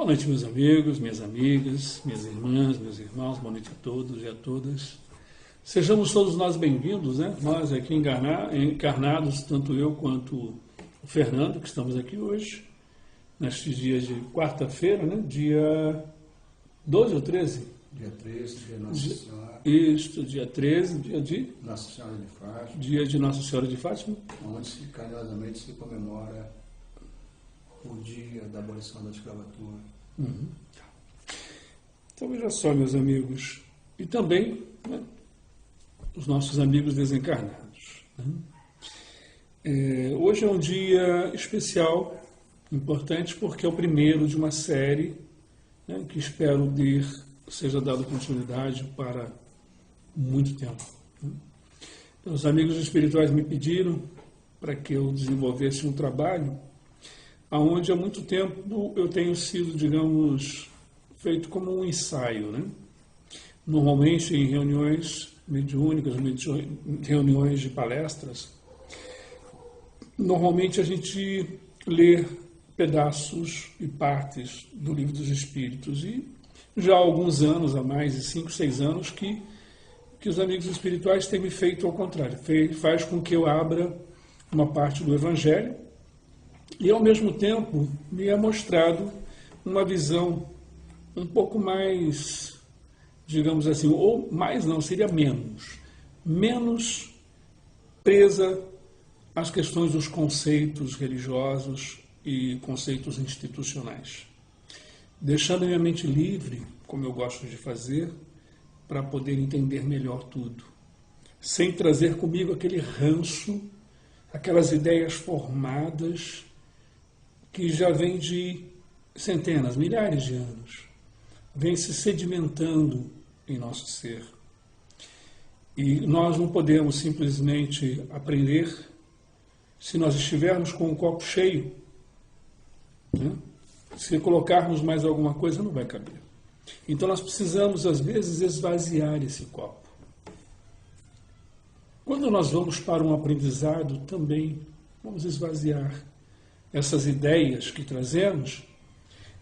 Boa noite, meus amigos, minhas amigas, minhas irmãs, meus irmãos, boa noite a todos e a todas. Sejamos todos nós bem-vindos, né? Nós aqui encarnados, tanto eu quanto o Fernando, que estamos aqui hoje, nestes dias de quarta-feira, né? Dia 12 ou 13? Dia 13, dia Nossa Senhora. Isto, dia 13, dia de? Nossa Senhora de Fátima. Dia de Nossa Senhora de Fátima. Onde carinhosamente se comemora o dia da abolição da escravatura. Uhum. Então veja só, meus amigos, e também, né, os nossos amigos desencarnados. Né? Hoje é um dia especial, importante, porque é o primeiro de uma série, né, que espero seja dado continuidade para muito tempo. Né? Então, os amigos espirituais me pediram para que eu desenvolvesse um trabalho onde há muito tempo eu tenho sido, digamos, feito como um ensaio, né? Normalmente em reuniões mediúnicas, reuniões de palestras, normalmente a gente lê pedaços e partes do Livro dos Espíritos, e já há alguns anos, há mais de 5, 6 anos, que os amigos espirituais têm me feito ao contrário, faz com que eu abra uma parte do Evangelho, e, ao mesmo tempo, me é mostrado uma visão um pouco mais, digamos assim, ou mais não, seria menos presa às questões dos conceitos religiosos e conceitos institucionais. Deixando a minha mente livre, como eu gosto de fazer, para poder entender melhor tudo. Sem trazer comigo aquele ranço, aquelas ideias formadas que já vem de centenas, milhares de anos, vem se sedimentando em nosso ser. E nós não podemos simplesmente aprender se nós estivermos com o copo cheio. Né? Se colocarmos mais alguma coisa, não vai caber. Então nós precisamos, às vezes, esvaziar esse copo. Quando nós vamos para um aprendizado, também vamos esvaziar essas ideias que trazemos,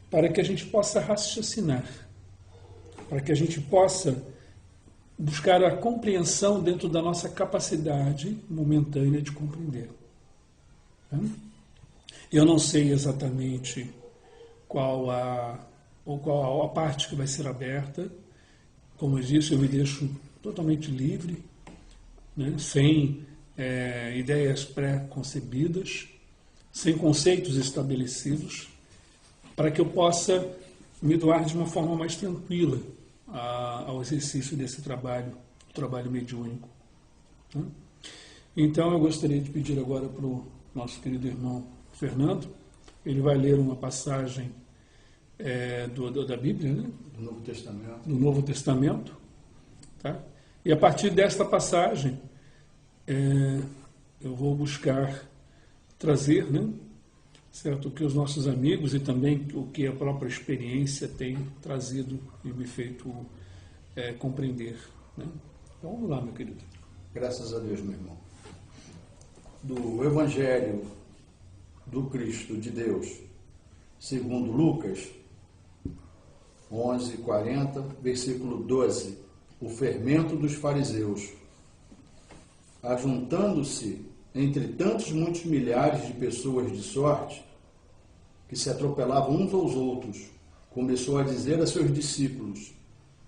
para que a gente possa raciocinar, para que a gente possa buscar a compreensão dentro da nossa capacidade momentânea de compreender. Eu não sei exatamente qual a parte que vai ser aberta. Como eu disse, eu me deixo totalmente livre, né, sem ideias pré-concebidas, sem conceitos estabelecidos, para que eu possa me doar de uma forma mais tranquila ao exercício desse trabalho mediúnico. Né? Então, eu gostaria de pedir agora para o nosso querido irmão Fernando. Ele vai ler uma passagem da Bíblia, né? Do Novo Testamento. Tá? E a partir desta passagem, eu vou buscar trazer, né, certo, o que os nossos amigos e também o que a própria experiência tem trazido e me feito compreender. Né? Então vamos lá, meu querido. Graças a Deus, meu irmão. Do Evangelho do Cristo de Deus, segundo Lucas 11:40, versículo 12. O fermento dos fariseus. Ajuntando-se entre tantos muitos milhares de pessoas de sorte, que se atropelavam uns aos outros, começou a dizer a seus discípulos: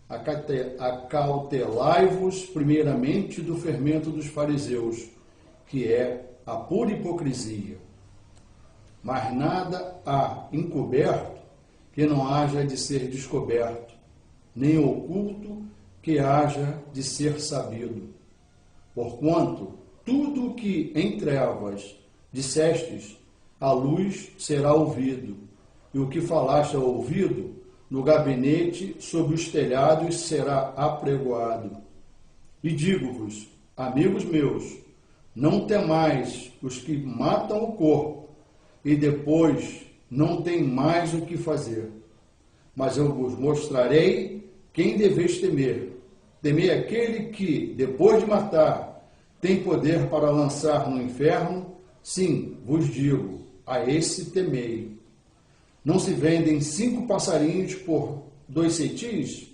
acautelai-vos primeiramente do fermento dos fariseus, que é a pura hipocrisia. Mas nada há encoberto que não haja de ser descoberto, nem oculto que haja de ser sabido. Porquanto tudo o que em trevas dissestes, à luz será ouvido, e o que falaste ao ouvido, no gabinete, sob os telhados, será apregoado. E digo-vos, amigos meus, não temais os que matam o corpo, e depois não têm mais o que fazer. Mas eu vos mostrarei quem deveis temer. Temei aquele que, depois de matar, tem poder para lançar no inferno? Sim, vos digo, a esse temei. Não se vendem 5 passarinhos por 2 cetis?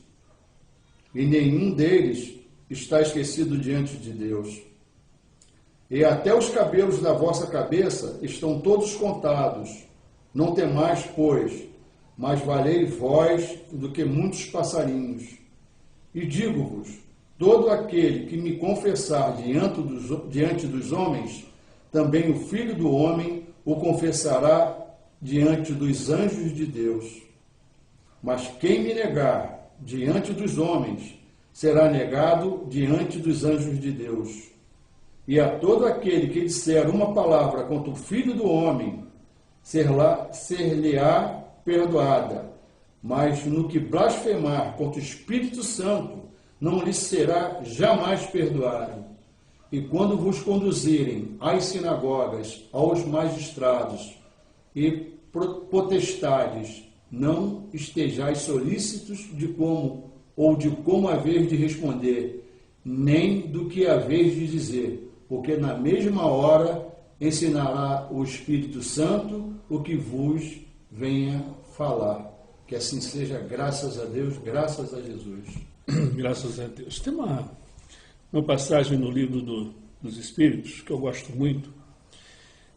E nenhum deles está esquecido diante de Deus. E até os cabelos da vossa cabeça estão todos contados. Não temais, pois, mas valei vós do que muitos passarinhos. E digo-vos, todo aquele que me confessar diante dos homens, também o Filho do Homem o confessará diante dos anjos de Deus. Mas quem me negar diante dos homens, será negado diante dos anjos de Deus. E a todo aquele que disser uma palavra contra o Filho do Homem, ser-lhe-á perdoada. Mas no que blasfemar contra o Espírito Santo, não lhe será jamais perdoado. E quando vos conduzirem às sinagogas, aos magistrados e potestades, não estejais solícitos de como haver de responder, nem do que haver de dizer, porque na mesma hora ensinará o Espírito Santo o que vos venha falar. Que assim seja, graças a Deus, graças a Jesus. Graças a Deus. Tem uma passagem no livro dos Espíritos que eu gosto muito,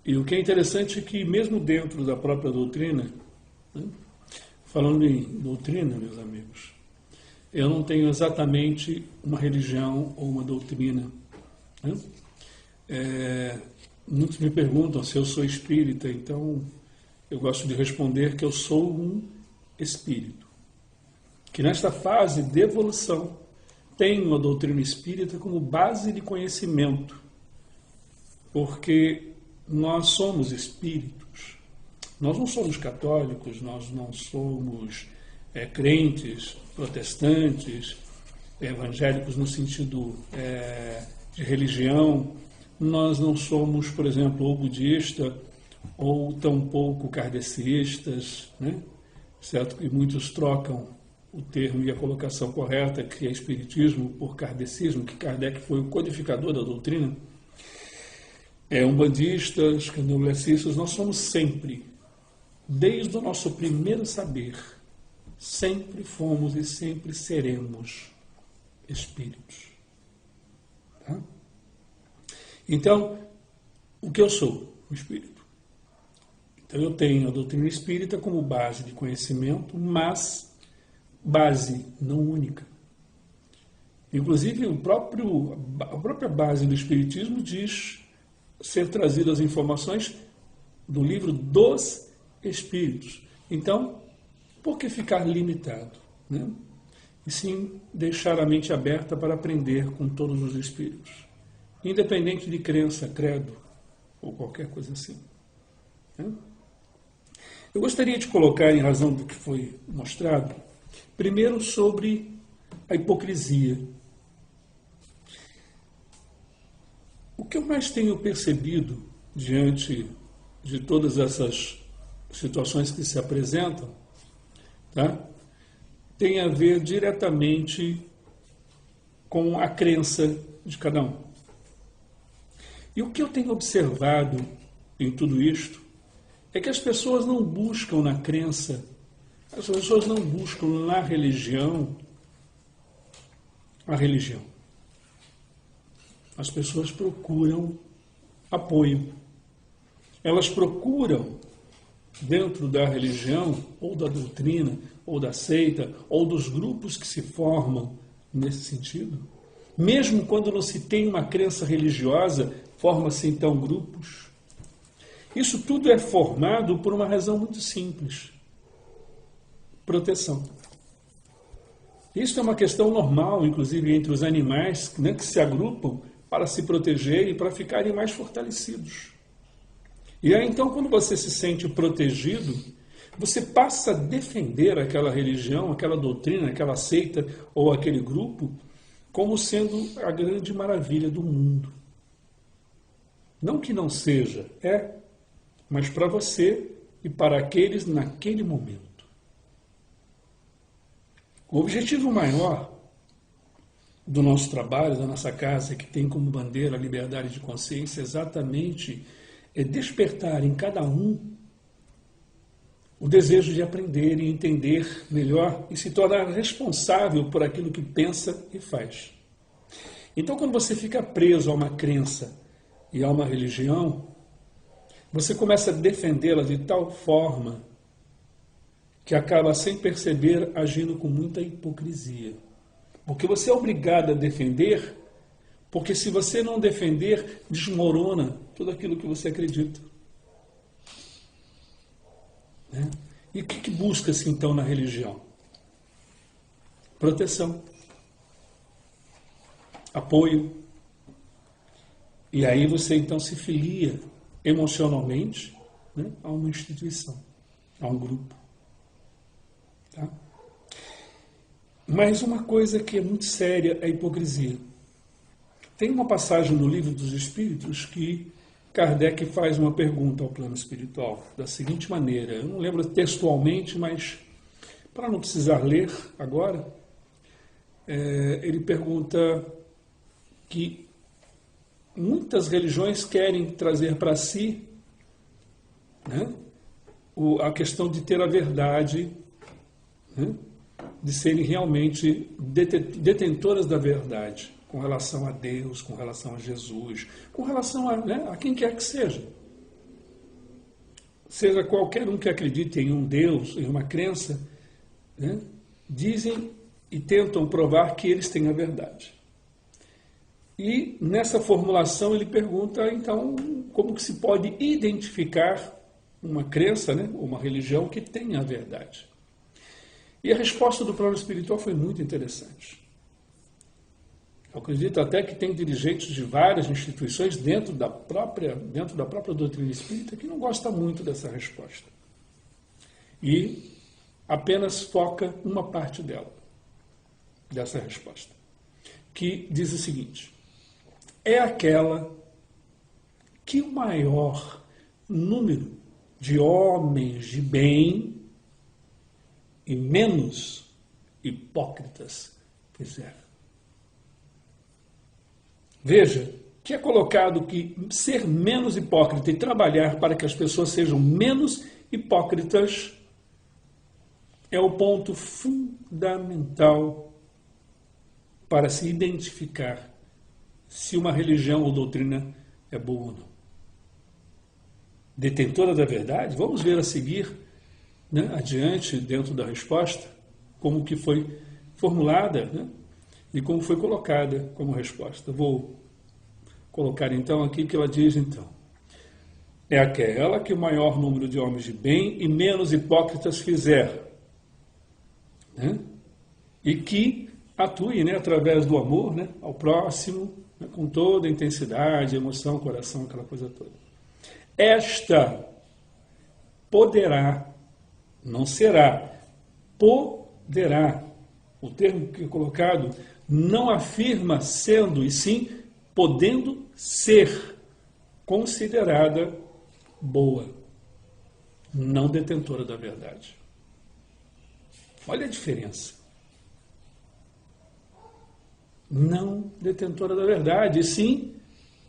e o que é interessante é que mesmo dentro da própria doutrina, né, falando em doutrina, meus amigos, eu não tenho exatamente uma religião ou uma doutrina. Né? Muitos me perguntam se eu sou espírita, então eu gosto de responder que eu sou um espírito. Que nesta fase de evolução tenho a doutrina espírita como base de conhecimento, porque nós somos espíritos. Nós não somos católicos, nós não somos crentes, protestantes, evangélicos no sentido de religião. Nós não somos, por exemplo, ou budista, ou tampouco kardecistas, né? Certo que muitos trocam o termo e a colocação correta, que é espiritismo, por kardecismo, que Kardec foi o codificador da doutrina. Umbandistas, candomblessistas, nós somos sempre, desde o nosso primeiro saber, sempre fomos e sempre seremos espíritos. Tá? Então, o que eu sou? Um espírito. Então, eu tenho a doutrina espírita como base de conhecimento, mas base não única. Inclusive, a própria base do espiritismo diz ser trazidas as informações do livro dos Espíritos. Então, por que ficar limitado? Né? E sim deixar a mente aberta para aprender com todos os espíritos, independente de crença, credo ou qualquer coisa assim. Né? Eu gostaria de colocar, em razão do que foi mostrado, primeiro sobre a hipocrisia. O que eu mais tenho percebido diante de todas essas situações que se apresentam, tá, tem a ver diretamente com a crença de cada um. E o que eu tenho observado em tudo isto é que as pessoas não buscam na crença, as pessoas não buscam na religião a religião. As pessoas procuram apoio. Elas procuram, dentro da religião, ou da doutrina, ou da seita, ou dos grupos que se formam nesse sentido. Mesmo quando não se tem uma crença religiosa, forma-se então grupos. Isso tudo é formado por uma razão muito simples: proteção. Isso é uma questão normal, inclusive entre os animais, né, que se agrupam para se proteger e para ficarem mais fortalecidos. E aí, então, quando você se sente protegido, você passa a defender aquela religião, aquela doutrina, aquela seita ou aquele grupo como sendo a grande maravilha do mundo. Não que não seja, mas para você e para aqueles naquele momento. O objetivo maior do nosso trabalho, da nossa casa, que tem como bandeira a liberdade de consciência, exatamente é despertar em cada um o desejo de aprender e entender melhor e se tornar responsável por aquilo que pensa e faz. Então, quando você fica preso a uma crença e a uma religião, você começa a defendê-la de tal forma que acaba, sem perceber, agindo com muita hipocrisia. Porque você é obrigado a defender, porque se você não defender, desmorona tudo aquilo que você acredita. Né? E o que busca-se então na religião? Proteção, apoio. E aí você então se filia emocionalmente, né, a uma instituição, a um grupo. Tá? Mas uma coisa que é muito séria é a hipocrisia. Tem uma passagem no Livro dos Espíritos que Kardec faz uma pergunta ao plano espiritual, da seguinte maneira, eu não lembro textualmente, mas para não precisar ler agora, ele pergunta que muitas religiões querem trazer para si, né, a questão de ter a verdade, né, de serem realmente detentoras da verdade, com relação a Deus, com relação a Jesus, com relação a quem quer que seja. Seja qualquer um que acredite em um Deus, em uma crença, né, dizem e tentam provar que eles têm a verdade. E nessa formulação ele pergunta, então, como que se pode identificar uma crença, né, ou uma religião que tenha a verdade. E a resposta do plano espiritual foi muito interessante. Eu acredito até que tem dirigentes de várias instituições dentro da própria doutrina espírita que não gosta muito dessa resposta. E apenas foca uma parte dela, dessa resposta, que diz o seguinte: é aquela que o maior número de homens de bem e menos hipócritas fizeram. Veja que é colocado que ser menos hipócrita e trabalhar para que as pessoas sejam menos hipócritas é o ponto fundamental para se identificar se uma religião ou doutrina é boa ou não. Detentora da verdade? Vamos ver a seguir, né, adiante, dentro da resposta, como que foi formulada, né, e como foi colocada como resposta. Vou colocar então aqui o que ela diz então. É aquela que o maior número de homens de bem e menos hipócritas fizer, né, e que atue, né, através do amor, né, ao próximo, né, com toda a intensidade, emoção, coração, aquela coisa toda. Esta poderá, não será, poderá. O termo que é colocado não afirma sendo, e sim podendo ser considerada boa, não detentora da verdade. Olha a diferença. Não detentora da verdade, e sim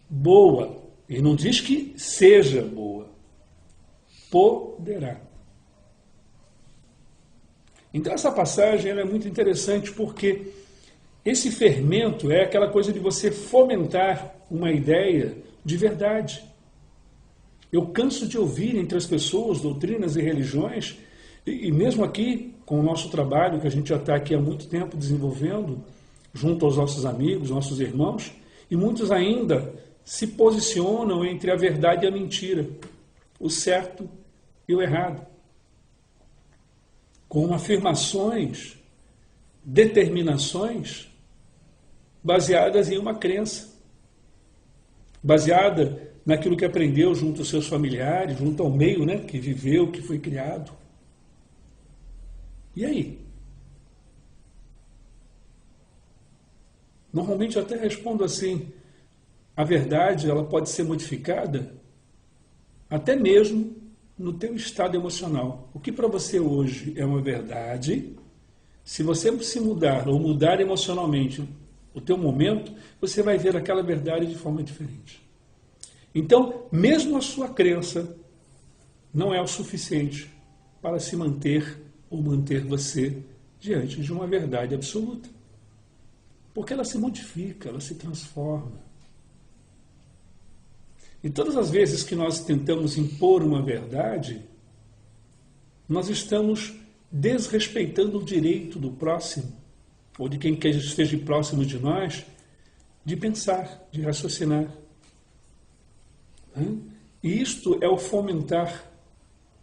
boa. E não diz que seja boa. Poderá. Então essa passagem ela é muito interessante porque esse fermento é aquela coisa de você fomentar uma ideia de verdade. Eu canso de ouvir entre as pessoas doutrinas e religiões, e mesmo aqui com o nosso trabalho que a gente já está aqui há muito tempo desenvolvendo, junto aos nossos amigos, nossos irmãos, e muitos ainda se posicionam entre a verdade e a mentira, o certo e o errado, com afirmações, determinações baseadas em uma crença, baseada naquilo que aprendeu junto aos seus familiares, junto ao meio, né, que viveu, que foi criado. E aí? Normalmente eu até respondo assim: a verdade ela pode ser modificada até mesmo no teu estado emocional. O que para você hoje é uma verdade, se você se mudar ou mudar emocionalmente o teu momento, você vai ver aquela verdade de forma diferente. Então, mesmo a sua crença não é o suficiente para se manter ou manter você diante de uma verdade absoluta. Porque ela se modifica, ela se transforma. E todas as vezes que nós tentamos impor uma verdade, nós estamos desrespeitando o direito do próximo, ou de quem quer que esteja próximo de nós, de pensar, de raciocinar. E isto é o fomentar,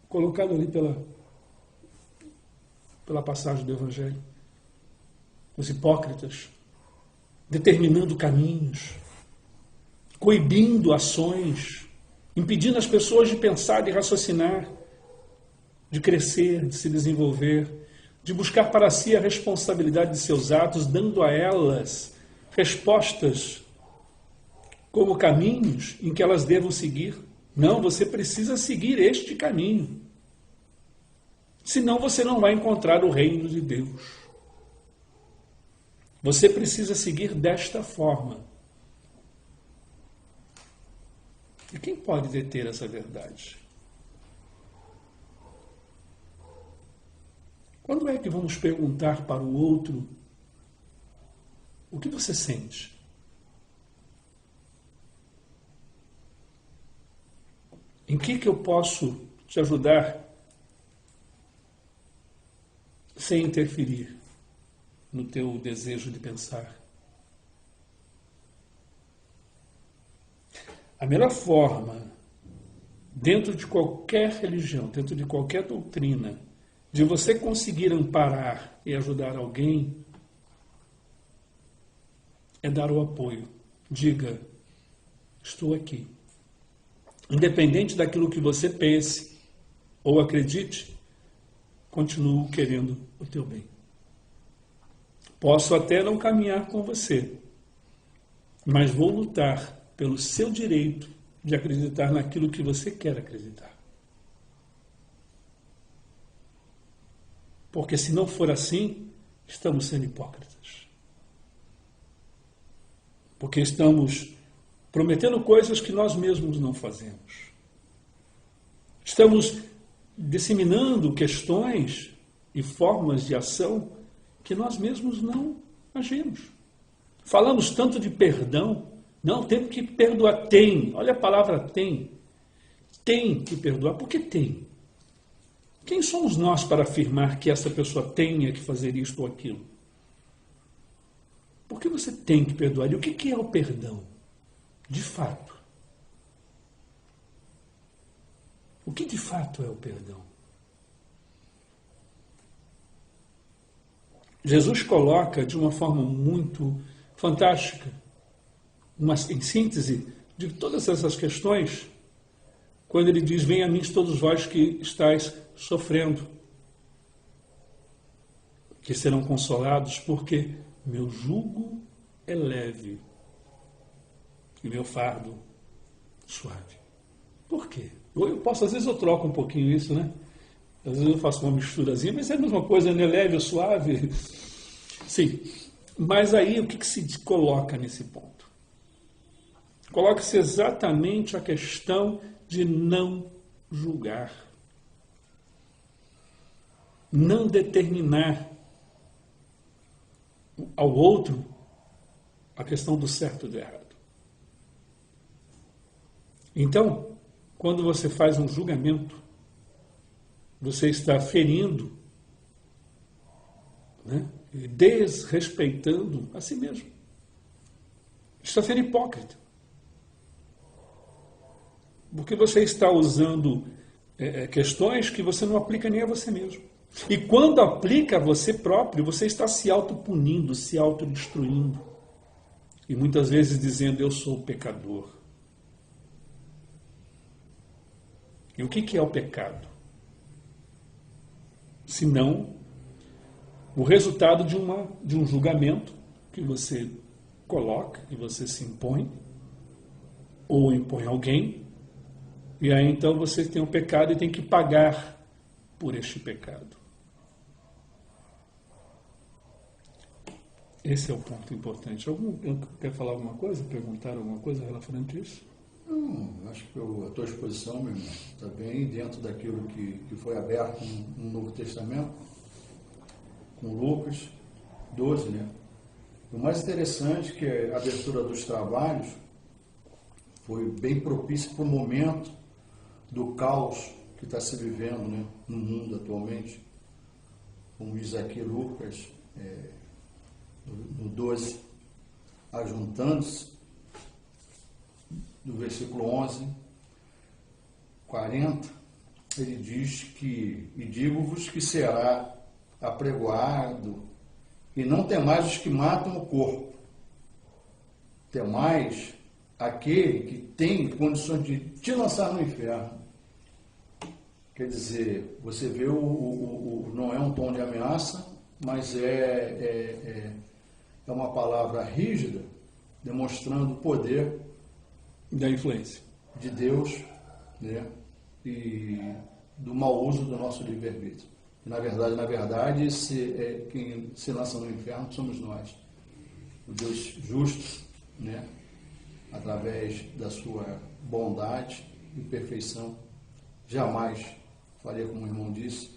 colocado ali pela passagem do Evangelho. Os hipócritas, determinando caminhos, coibindo ações, impedindo as pessoas de pensar, de raciocinar, de crescer, de se desenvolver, de buscar para si a responsabilidade de seus atos, dando a elas respostas como caminhos em que elas devam seguir. Não, você precisa seguir este caminho. Senão você não vai encontrar o reino de Deus. Você precisa seguir desta forma. E quem pode deter essa verdade? Quando é que vamos perguntar para o outro o que você sente? Em que eu posso te ajudar sem interferir no teu desejo de pensar? A melhor forma, dentro de qualquer religião, dentro de qualquer doutrina, de você conseguir amparar e ajudar alguém, é dar o apoio. Diga, estou aqui. Independente daquilo que você pense ou acredite, continuo querendo o teu bem. Posso até não caminhar com você, mas vou lutar pelo seu direito de acreditar naquilo que você quer acreditar. Porque se não for assim, estamos sendo hipócritas. Porque estamos prometendo coisas que nós mesmos não fazemos. Estamos disseminando questões e formas de ação que nós mesmos não agimos. Falamos tanto de perdão. Não, temos que perdoar. Tem. Olha a palavra tem. Tem que perdoar. Por que tem? Quem somos nós para afirmar que essa pessoa tenha que fazer isto ou aquilo? Por que você tem que perdoar? E o que é o perdão? De fato. O que de fato é o perdão? Jesus coloca de uma forma muito fantástica, em síntese de todas essas questões, quando ele diz, venha a mim todos vós que estáis sofrendo, que serão consolados, porque meu jugo é leve e meu fardo suave. Por quê? Às vezes eu troco um pouquinho isso, né? Às vezes eu faço uma misturazinha, mas é a mesma coisa, né? Leve ou suave. Sim. Mas aí o que se coloca nesse ponto? Coloca-se exatamente a questão de não julgar. Não determinar ao outro a questão do certo e do errado. Então, quando você faz um julgamento, você está ferindo, né, e desrespeitando a si mesmo. Está sendo hipócrita. Porque você está usando questões que você não aplica nem a você mesmo. E quando aplica a você próprio, você está se autopunindo, se autodestruindo. E muitas vezes dizendo, eu sou pecador. E o que é o pecado? Senão o resultado de um julgamento que você coloca, que você se impõe, ou impõe alguém, e aí então você tem um pecado e tem que pagar por este pecado. Esse é o ponto importante. Algum quer falar alguma coisa? Perguntar alguma coisa referente a isso? Não, acho que a tua exposição, meu irmão, está bem dentro daquilo que foi aberto no Novo Testamento, com Lucas 12, né? O mais interessante é que a abertura dos trabalhos foi bem propícia para o momento do caos que está se vivendo, né, no mundo atualmente. Como diz aqui Lucas, no 12, ajuntando-se, do versículo 11, 40, ele diz que, e digo-vos que será apregoado, e não temais os que matam o corpo, temais aquele que tem condições de te lançar no inferno. Quer dizer, você vê, não é um tom de ameaça, mas é uma palavra rígida, demonstrando o poder da influência de Deus, né, e do mau uso do nosso livre-arbítrio. Na verdade, quem se lança no inferno somos nós. O Deus justo, né, através da sua bondade e perfeição, jamais faria, como o irmão disse,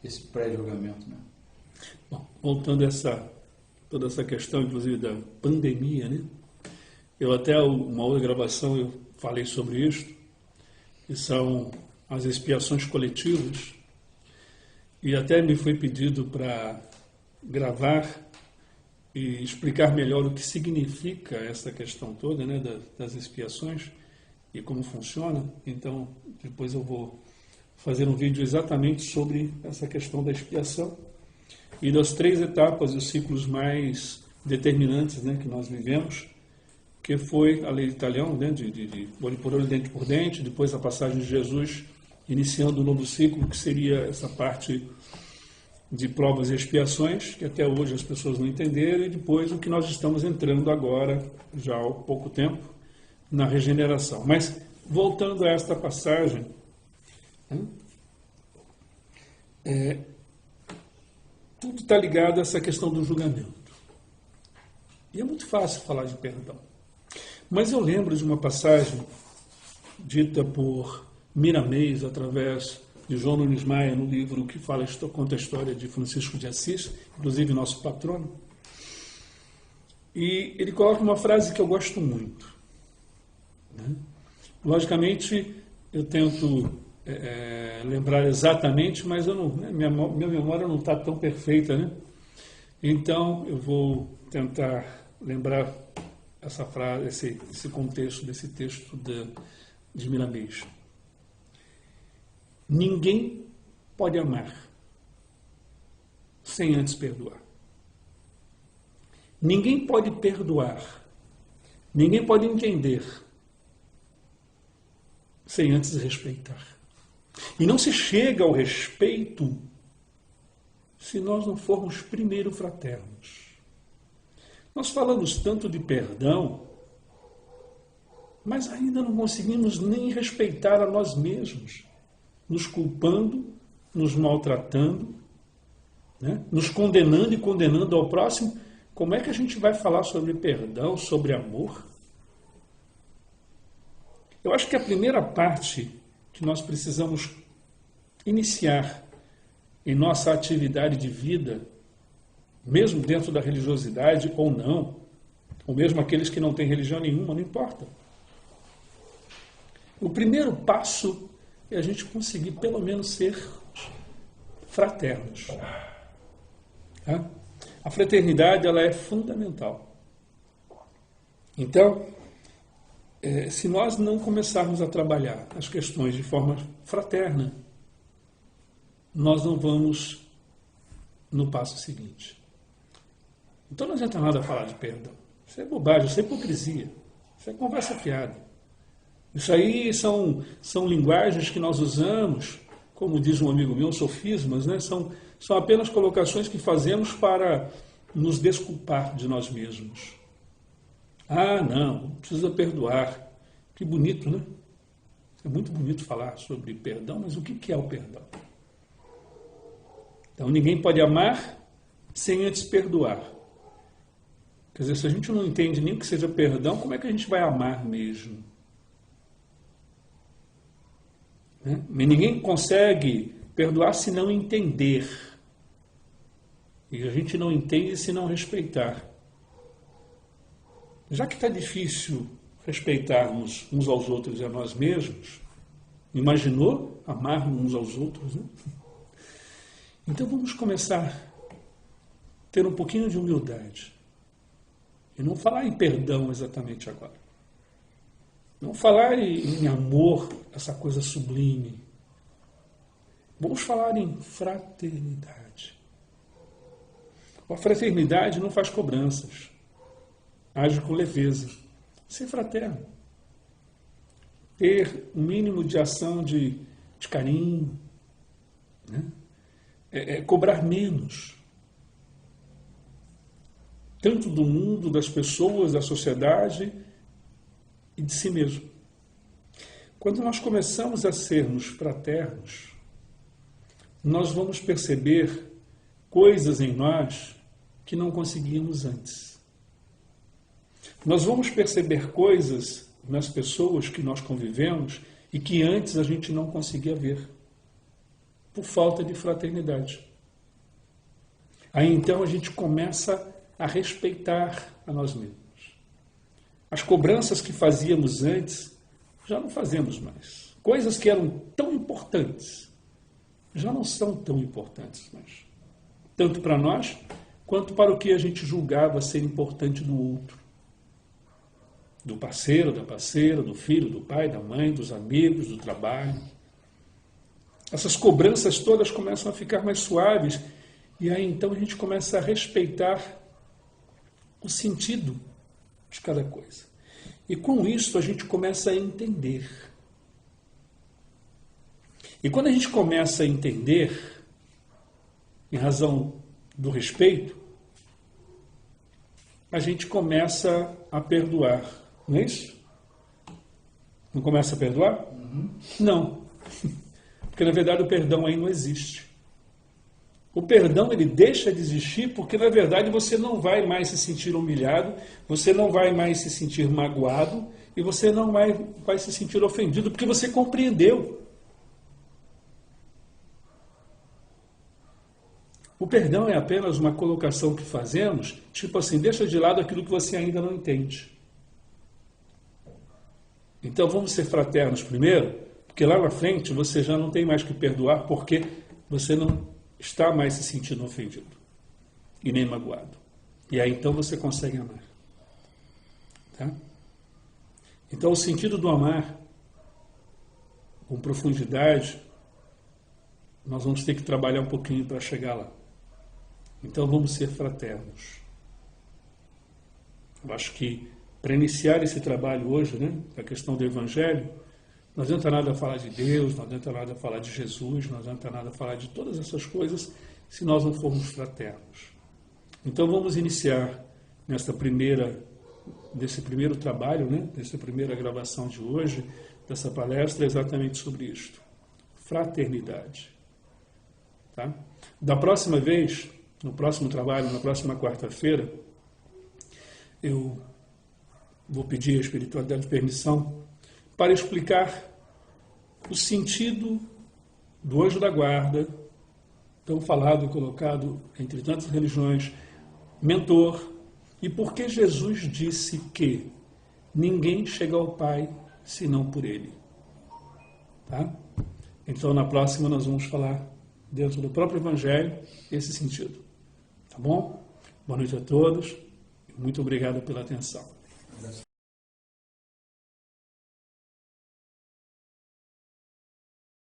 esse pré-julgamento. Né? Bom, voltando a toda essa questão, inclusive, da pandemia, né? Eu até, uma outra gravação, eu falei sobre isso, que são as expiações coletivas, e até me foi pedido para gravar e explicar melhor o que significa essa questão toda, né, das expiações e como funciona. Então, depois eu vou fazer um vídeo exatamente sobre essa questão da expiação e das 3 etapas e os ciclos mais determinantes, né, que nós vivemos, que foi a lei de Talião, né, de olho por olho, dente por dente, depois a passagem de Jesus, iniciando o novo ciclo, que seria essa parte de provas e expiações, que até hoje as pessoas não entenderam, e depois o que nós estamos entrando agora, já há pouco tempo, na regeneração. Mas, voltando a esta passagem, tudo está ligado a essa questão do julgamento. E é muito fácil falar de perdão. Mas eu lembro de uma passagem dita por Miramês, através de João Nunes Maia, no livro que conta a história de Francisco de Assis, inclusive nosso patrono. E ele coloca uma frase que eu gosto muito. Né? Logicamente, eu tento lembrar exatamente, mas eu não, né, minha memória não está tão perfeita, né? Então, eu vou tentar lembrar essa frase, esse contexto desse texto de Miramês. Ninguém pode amar sem antes perdoar. Ninguém pode perdoar. Ninguém pode entender sem antes respeitar. E não se chega ao respeito se nós não formos primeiro fraternos. Nós falamos tanto de perdão, mas ainda não conseguimos nem respeitar a nós mesmos, nos culpando, nos maltratando, né? Nos condenando e condenando ao próximo. Como é que a gente vai falar sobre perdão, sobre amor? Eu acho que a primeira parte que nós precisamos iniciar em nossa atividade de vida, mesmo dentro da religiosidade ou não, ou mesmo aqueles que não têm religião nenhuma, não importa. O primeiro passo é a gente conseguir pelo menos ser fraternos. Tá? A fraternidade, ela é fundamental. Então, se nós não começarmos a trabalhar as questões de forma fraterna, nós não vamos no passo seguinte. Então não adianta nada falar de perdão. Isso é bobagem, isso é hipocrisia. Isso é conversa fiada. Isso aí são linguagens que nós usamos, como diz um amigo meu, sofismas, né? São apenas colocações que fazemos para nos desculpar de nós mesmos. Ah, não precisa perdoar. Que bonito, né? É muito bonito falar sobre perdão, mas o que é o perdão? Então, ninguém pode amar sem antes perdoar. Quer dizer, se a gente não entende nem o que seja perdão, como é que a gente vai amar mesmo? né? Mas ninguém consegue perdoar se não entender. E a gente não entende se não respeitar. Já que está difícil respeitarmos uns aos outros e a nós mesmos, imaginou amarmos uns aos outros, né? Então vamos começar a ter um pouquinho de humildade. E não falar em perdão exatamente agora. Não falar em amor, essa coisa sublime. Vamos falar em fraternidade. A fraternidade não faz cobranças. Age com leveza. Ser fraterno. Ter um mínimo de ação de carinho. Né? Cobrar menos. Tanto do mundo, das pessoas, da sociedade e de si mesmo. Quando nós começamos a sermos fraternos, nós vamos perceber coisas em nós que não conseguíamos antes. Nós vamos perceber coisas nas pessoas que nós convivemos e que antes a gente não conseguia ver, por falta de fraternidade. Aí então a gente começa a respeitar a nós mesmos. As cobranças que fazíamos antes, já não fazemos mais. Coisas que eram tão importantes, já não são tão importantes mais. Tanto para nós, quanto para o que a gente julgava ser importante do outro. Do parceiro, da parceira, do filho, do pai, da mãe, dos amigos, do trabalho. Essas cobranças todas começam a ficar mais suaves e aí então a gente começa a respeitar o sentido de cada coisa. E com isso a gente começa a entender. E quando a gente começa a entender, em razão do respeito, a gente começa a perdoar. Não é isso? Não começa a perdoar? Uhum. Não. Porque, na verdade, o perdão aí não existe. O perdão, ele deixa de existir porque, na verdade, você não vai mais se sentir humilhado, você não vai mais se sentir magoado e você não vai se sentir ofendido porque você compreendeu. O perdão é apenas uma colocação que fazemos, tipo assim, deixa de lado aquilo que você ainda não entende. Então vamos ser fraternos primeiro, porque lá na frente você já não tem mais que perdoar porque você não está mais se sentindo ofendido e nem magoado. E aí então você consegue amar. Tá? Então o sentido do amar com profundidade, nós vamos ter que trabalhar um pouquinho para chegar lá. Então vamos ser fraternos. Eu acho que para iniciar esse trabalho hoje, né, da questão do Evangelho, não adianta nada falar de Deus, não adianta nada falar de Jesus, não adianta nada falar de todas essas coisas se nós não formos fraternos. Então vamos iniciar desse primeiro trabalho, né, dessa primeira gravação de hoje, dessa palestra, exatamente sobre isto. Fraternidade. Tá? Da próxima vez, no próximo trabalho, na próxima quarta-feira, eu vou pedir à espiritualidade permissão para explicar o sentido do anjo da guarda, tão falado e colocado entre tantas religiões, mentor, e por que Jesus disse que ninguém chega ao Pai senão por Ele. Tá? Então, na próxima, nós vamos falar dentro do próprio Evangelho esse sentido. Tá bom? Boa noite a todos e muito obrigado pela atenção.